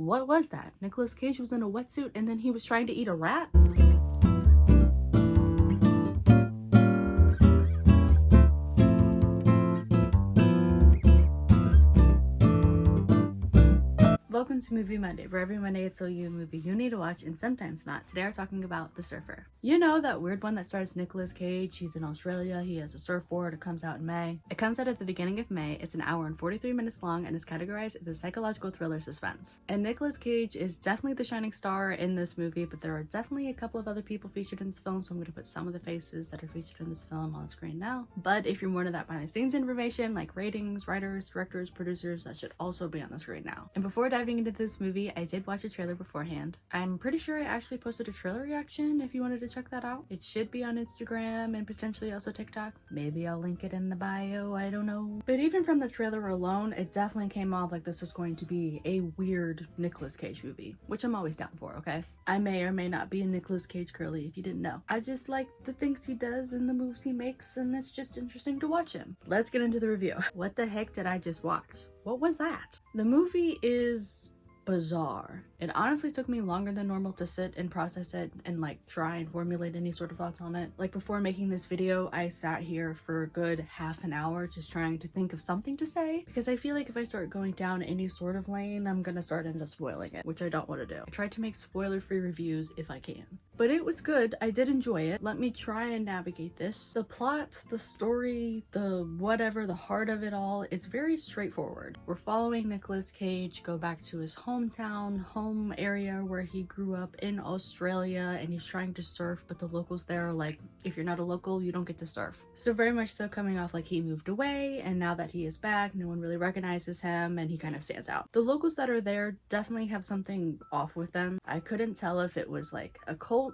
What was that? Nicolas Cage was in a wetsuit and then he was trying to eat a rat? Welcome to Movie Monday, where every Monday I tell you a movie you need to watch and sometimes not. Today we're talking about The Surfer. You know, that weird one that stars Nicolas Cage. He's in Australia, he has a surfboard, it comes out in May. It comes out at the beginning of May. It's an hour and 43 minutes long and is categorized as a psychological thriller suspense. And Nicolas Cage is definitely the shining star in this movie, but there are definitely a couple of other people featured in this film, so I'm going to put some of the faces that are featured in this film on screen now. But if you're more into that behind the scenes information, like ratings, writers, directors, producers, that should also be on the screen now. And before diving into this movie, I did watch a trailer beforehand. I'm pretty sure I actually posted a trailer reaction if you wanted to check that out. It should be on Instagram and potentially also TikTok. Maybe I'll link it in the bio, I don't know. But even from the trailer alone, it definitely came off like this was going to be a weird Nicolas Cage movie, which I'm always down for, okay? I may or may not be a Nicolas Cage girly if you didn't know. I just like the things he does and the moves he makes, and it's just interesting to watch him. Let's get into the review. What the heck did I just watch? What was that? The movie is bizarre. It honestly took me longer than normal to sit and process it and like try and formulate any sort of thoughts on it. Like before making this video, I sat here for a good half an hour just trying to think of something to say, because I feel like if I start going down any sort of lane, I'm gonna end up spoiling it, which I don't want to do. I tried to make spoiler-free reviews if I can. But it was good. I did enjoy it. Let me try and navigate this. The plot, the story, the whatever, the heart of it all is very straightforward. We're following Nicolas Cage go back to his hometown, home area where he grew up in Australia, and he's trying to surf, but the locals there are like, if you're not a local, you don't get to surf. So very much so coming off like he moved away, and now that he is back, no one really recognizes him, and he kind of stands out. The locals that are there definitely have something off with them. I couldn't tell if it was like a cult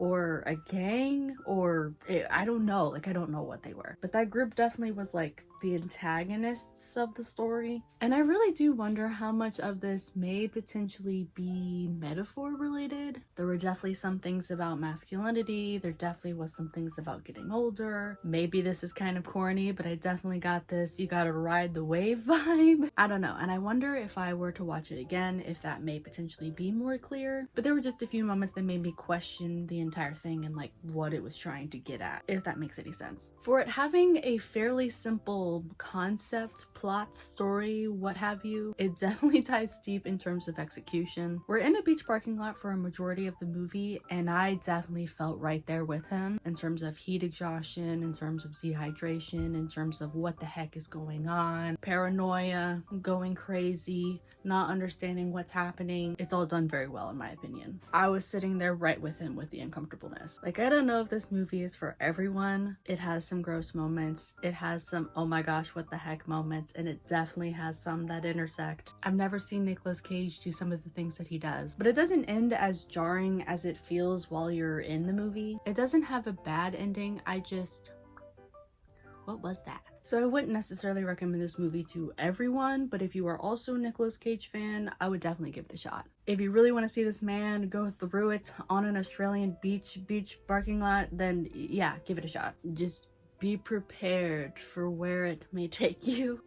or a gang or I don't know, like I don't know what they were, but that group definitely was like the antagonists of the story. And I really do wonder how much of this may potentially be metaphor related. There were definitely some things about masculinity, there definitely was some things about getting older. Maybe this is kind of corny, but I definitely got this you gotta ride the wave vibe. I don't know, and I wonder if I were to watch it again if that may potentially be more clear. But there were just a few moments that made me question the entire thing and like what it was trying to get at, if that makes any sense. For it having a fairly simple concept, plot, story, what have you, it definitely dives deep in terms of execution. We're in a beach parking lot for a majority of the movie, and I definitely felt right there with him in terms of heat exhaustion, in terms of dehydration, in terms of what the heck is going on, paranoia, going crazy, not understanding what's happening. It's all done very well in my opinion. I was sitting there right with him with the uncomfortableness. Like, I don't know if this movie is for everyone. It has some gross moments, it has some oh my gosh what the heck moments, and it definitely has some that intersect. I've never seen Nicolas Cage do some of the things that he does, but it doesn't end as jarring as it feels while you're in the movie. It doesn't have a bad ending, what was that? So I wouldn't necessarily recommend this movie to everyone, but if you are also a Nicolas Cage fan, I would definitely give it a shot. If you really want to see this man go through it on an Australian beach parking lot, then yeah, give it a shot. Just be prepared for where it may take you.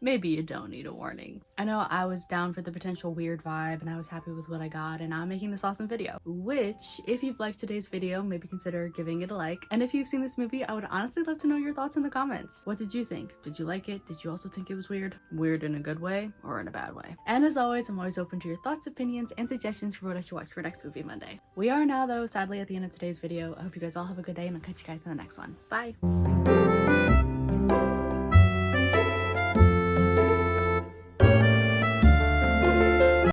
Maybe you don't need a warning. I know I was down for the potential weird vibe and I was happy with what I got, and I'm making this awesome video, which if you've liked today's video, maybe consider giving it a like. And if you've seen this movie, I would honestly love to know your thoughts in the comments. What did you think? Did you like it? Did you also think it was weird? Weird in a good way or in a bad way? And as always, I'm always open to your thoughts, opinions, and suggestions for what I should watch for next Movie Monday. We are now though sadly at the end of today's video. I hope you guys all have a good day, and I'll catch you guys in the next one. Bye!